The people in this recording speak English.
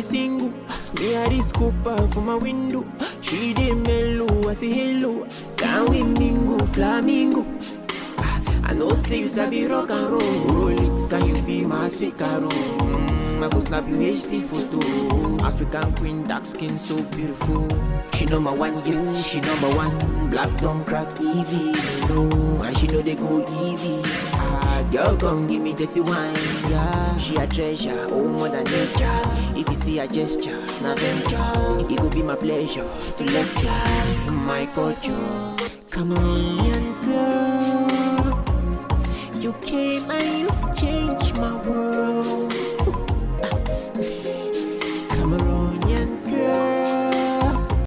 single. Me a this Cooper from my window. She dey mellow, I say hello. Can we mingle, flamingo? I know say you sabi rock and roll. Roll it, can you be my sweet caro? I go snap you HD photo. African queen, dark skin, so beautiful. She number one, yes, she number one. Black don't crack easy, you know. And she know they go easy. Girl, come give me 31, yeah. She a treasure, oh more than nature. If you see a gesture, na venture. It go be my pleasure to lecture my culture. Cameroonian girl, you came and you changed my world.